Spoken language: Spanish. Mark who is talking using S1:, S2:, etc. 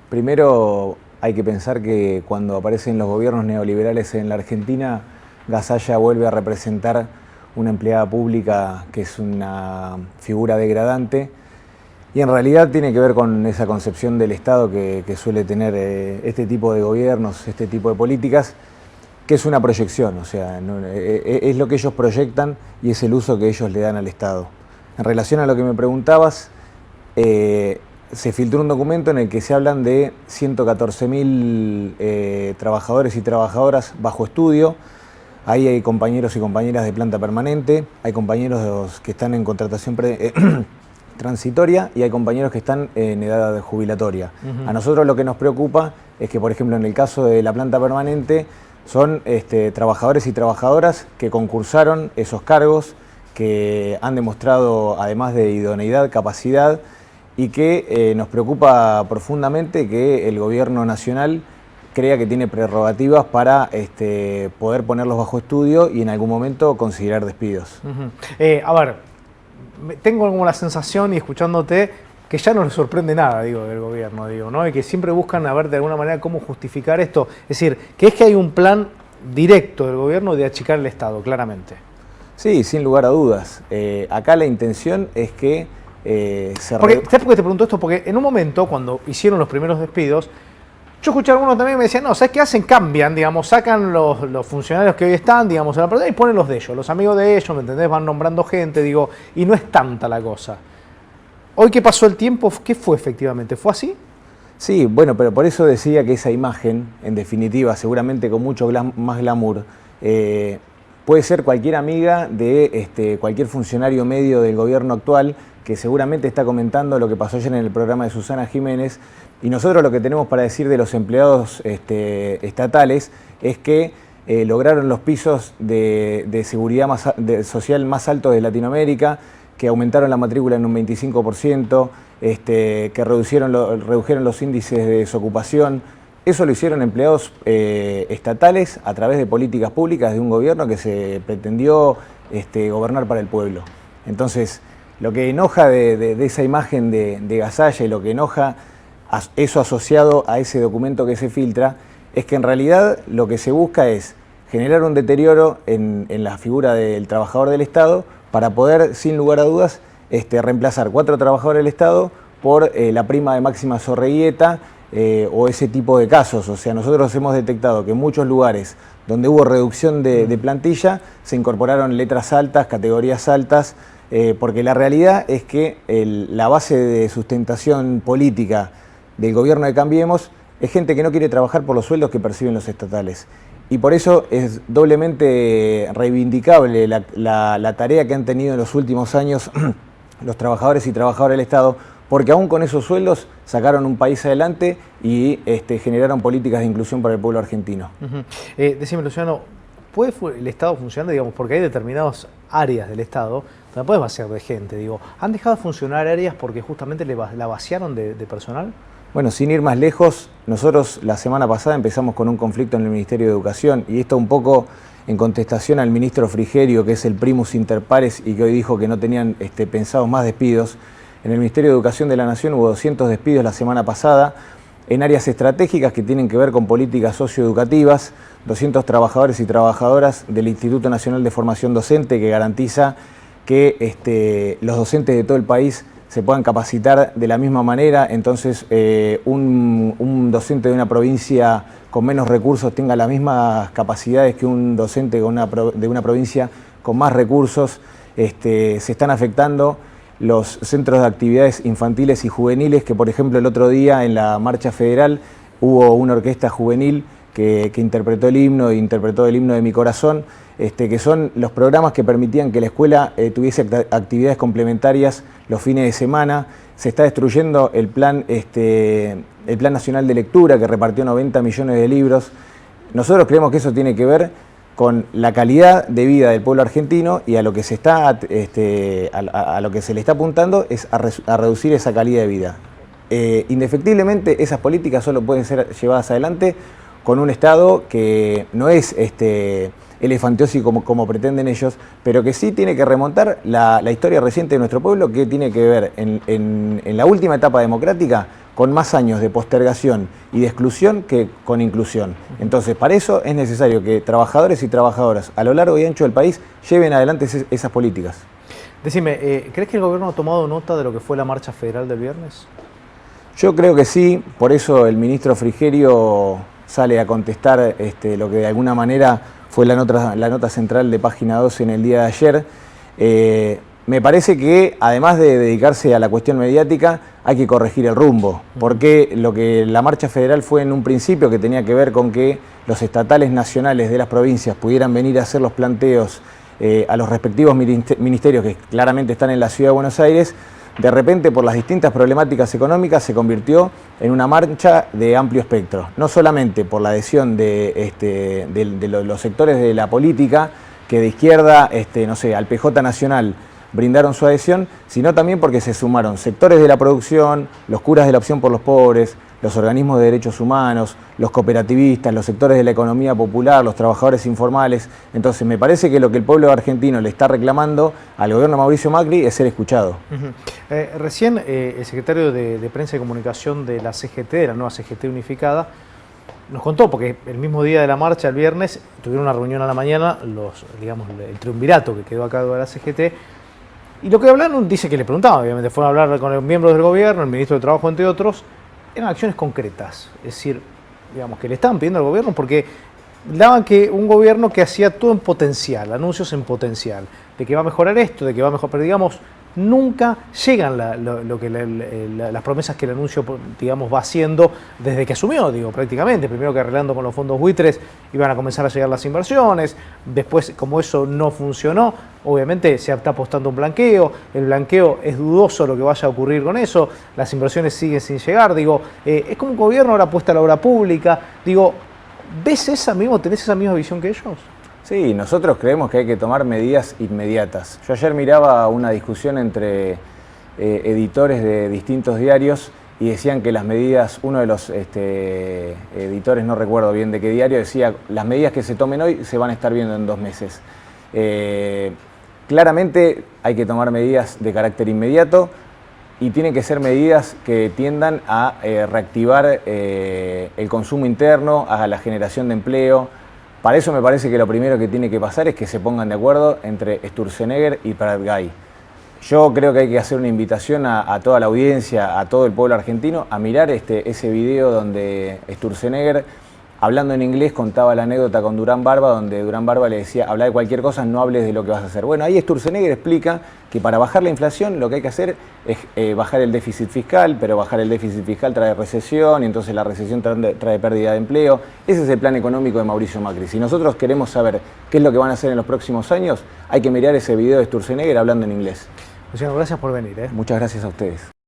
S1: Primero hay que pensar que cuando aparecen los gobiernos neoliberales en la Argentina, Gasalla vuelve a representar una empleada pública que es una figura degradante y en realidad tiene que ver con esa concepción del Estado que suele tener este tipo de gobiernos, este tipo de políticas, que es una proyección, o sea, es lo que ellos proyectan y es el uso que ellos le dan al Estado. En relación a lo que me preguntabas, se filtró un documento en el que se hablan de 114.000 trabajadores y trabajadoras bajo estudio. Ahí hay compañeros y compañeras de planta permanente, hay compañeros que están en contratación transitoria y hay compañeros que están en edad jubilatoria. A nosotros lo que nos preocupa es que, por ejemplo, en el caso de la planta permanente, son trabajadores y trabajadoras que concursaron esos cargos, que han demostrado, además de idoneidad, capacidad, y que nos preocupa profundamente que el gobierno nacional crea que tiene prerrogativas para poder ponerlos bajo estudio y en algún momento considerar despidos.
S2: A ver, tengo como la sensación, y escuchándote, que ya no les sorprende nada, digo, del gobierno, digo, ¿no? Y que siempre buscan a ver de alguna manera cómo justificar esto. Es decir, que es que hay un plan directo del gobierno de achicar el Estado, claramente.
S1: Sí, sin lugar a dudas. Acá la intención es que
S2: ¿Sabes por qué te pregunto esto? Porque en un momento, cuando hicieron los primeros despidos, yo escuché a algunos también que me decían, no, ¿sabes qué hacen? Cambian, digamos, sacan los funcionarios que hoy están, digamos, en la propiedad y ponen los de ellos, los amigos de ellos, ¿me entendés? Van nombrando gente, digo, y no es tanta la cosa. Hoy que pasó el tiempo, ¿qué fue efectivamente? ¿Fue así?
S1: Sí, bueno, pero por eso decía que esa imagen, en definitiva, seguramente con mucho más glamour, puede ser cualquier amiga de cualquier funcionario medio del gobierno actual que seguramente está comentando lo que pasó ayer en el programa de Susana Jiménez, y nosotros lo que tenemos para decir de los empleados estatales es que lograron los pisos de seguridad social más altos de Latinoamérica, que aumentaron la matrícula en un 25%, que redujeron los índices de desocupación. Eso lo hicieron empleados estatales a través de políticas públicas de un gobierno que se pretendió gobernar para el pueblo. Entonces, lo que enoja de esa imagen de Gasalla y lo que enoja eso asociado a ese documento que se filtra es que en realidad lo que se busca es generar un deterioro en la figura del trabajador del Estado para poder, sin lugar a dudas, reemplazar 4 trabajadores del Estado por la prima de Máxima Zorreguieta o ese tipo de casos. O sea, nosotros hemos detectado que en muchos lugares donde hubo reducción de plantilla se incorporaron letras altas, categorías altas, porque la realidad es que la base de sustentación política del gobierno de Cambiemos es gente que no quiere trabajar por los sueldos que perciben los estatales. Y por eso es doblemente reivindicable la tarea que han tenido en los últimos años los trabajadores y trabajadoras del Estado, porque aún con esos sueldos sacaron un país adelante y generaron políticas de inclusión para el pueblo argentino.
S2: Decime, Luciano, ¿puede el Estado funcionar, digamos, porque hay determinadas áreas del Estado donde puedes vaciar de gente, digo? ¿Han dejado de funcionar áreas porque justamente la vaciaron de personal?
S1: Bueno, sin ir más lejos, nosotros la semana pasada empezamos con un conflicto en el Ministerio de Educación y esto un poco en contestación al ministro Frigerio, que es el primus inter pares y que hoy dijo que no tenían pensados más despidos. En el Ministerio de Educación de la Nación hubo 200 despidos la semana pasada en áreas estratégicas que tienen que ver con políticas socioeducativas, 200 trabajadores y trabajadoras del Instituto Nacional de Formación Docente que garantiza que los docentes de todo el país se puedan capacitar de la misma manera, entonces un docente de una provincia con menos recursos tenga las mismas capacidades que un docente de una provincia con más recursos. Se están afectando los centros de actividades infantiles y juveniles, que por ejemplo el otro día en la marcha federal hubo una orquesta juvenil que interpretó el himno de Mi Corazón, que son los programas que permitían que la escuela tuviese actividades complementarias los fines de semana. Se está destruyendo el plan nacional de lectura que repartió 90 millones de libros. Nosotros creemos que eso tiene que ver con la calidad de vida del pueblo argentino y a lo que se le está apuntando es a reducir esa calidad de vida. Indefectiblemente esas políticas solo pueden ser llevadas adelante con un Estado que no es elefantiósico como pretenden ellos, pero que sí tiene que remontar la historia reciente de nuestro pueblo, que tiene que ver en la última etapa democrática con más años de postergación y de exclusión que con inclusión. Entonces, para eso es necesario que trabajadores y trabajadoras a lo largo y ancho del país lleven adelante esas políticas.
S2: Decime, ¿crees que el gobierno ha tomado nota de lo que fue la marcha federal del viernes?
S1: Yo creo que sí, por eso el ministro Frigerio sale a contestar lo que de alguna manera fue la nota central de Página 12 en el día de ayer. Me parece que además de dedicarse a la cuestión mediática, hay que corregir el rumbo, porque lo que la marcha federal fue en un principio que tenía que ver con que los estatales nacionales de las provincias pudieran venir a hacer los planteos a los respectivos ministerios que claramente están en la Ciudad de Buenos Aires, de repente por las distintas problemáticas económicas se convirtió en una marcha de amplio espectro, no solamente por la adhesión de los sectores de la política que de izquierda, no sé, al PJ Nacional brindaron su adhesión, sino también porque se sumaron sectores de la producción, los curas de la Opción por los Pobres, los organismos de derechos humanos, los cooperativistas, los sectores de la economía popular, los trabajadores informales. Entonces me parece que lo que el pueblo argentino le está reclamando al gobierno de Mauricio Macri es ser escuchado.
S2: Recién el secretario de Prensa y Comunicación de la CGT, de la nueva CGT unificada, nos contó, porque el mismo día de la marcha, el viernes, tuvieron una reunión a la mañana, el triunvirato que quedó a cargo de la CGT, y lo que hablaron, dice que le preguntaban, obviamente, fueron a hablar con los miembros del gobierno, el ministro de Trabajo, entre otros, eran acciones concretas, es decir, digamos, que le estaban pidiendo al gobierno porque daban que un gobierno que hacía todo en potencial, anuncios en potencial, de que va a mejorar esto, de que va a mejorar, pero digamos, nunca llegan las promesas que el anuncio, digamos, va haciendo desde que asumió, digo, prácticamente. Primero que arreglando con los fondos buitres iban a comenzar a llegar las inversiones, después, como eso no funcionó, obviamente se está apostando un blanqueo, el blanqueo es dudoso lo que vaya a ocurrir con eso, las inversiones siguen sin llegar, digo, es como un gobierno ahora apuesta a la obra pública, digo, tenés esa misma visión que ellos?
S1: Sí, nosotros creemos que hay que tomar medidas inmediatas. Yo ayer miraba una discusión entre editores de distintos diarios y decían que las medidas, uno de los editores, no recuerdo bien de qué diario, decía las medidas que se tomen hoy se van a estar viendo en 2 meses. Claramente hay que tomar medidas de carácter inmediato y tienen que ser medidas que tiendan a reactivar el consumo interno, a la generación de empleo. Para eso me parece que lo primero que tiene que pasar es que se pongan de acuerdo entre Sturzenegger y Prat-Gay. Yo creo que hay que hacer una invitación a toda la audiencia, a todo el pueblo argentino, a mirar ese video donde Sturzenegger, hablando en inglés, contaba la anécdota con Durán Barba, donde Durán Barba le decía, habla de cualquier cosa, no hables de lo que vas a hacer. Bueno, ahí Sturzenegger explica que para bajar la inflación lo que hay que hacer es bajar el déficit fiscal, pero bajar el déficit fiscal trae recesión y entonces la recesión trae pérdida de empleo. Ese es el plan económico de Mauricio Macri. Si nosotros queremos saber qué es lo que van a hacer en los próximos años, hay que mirar ese video de Sturzenegger hablando en inglés.
S2: Luciano, gracias por venir.
S1: Muchas gracias a ustedes.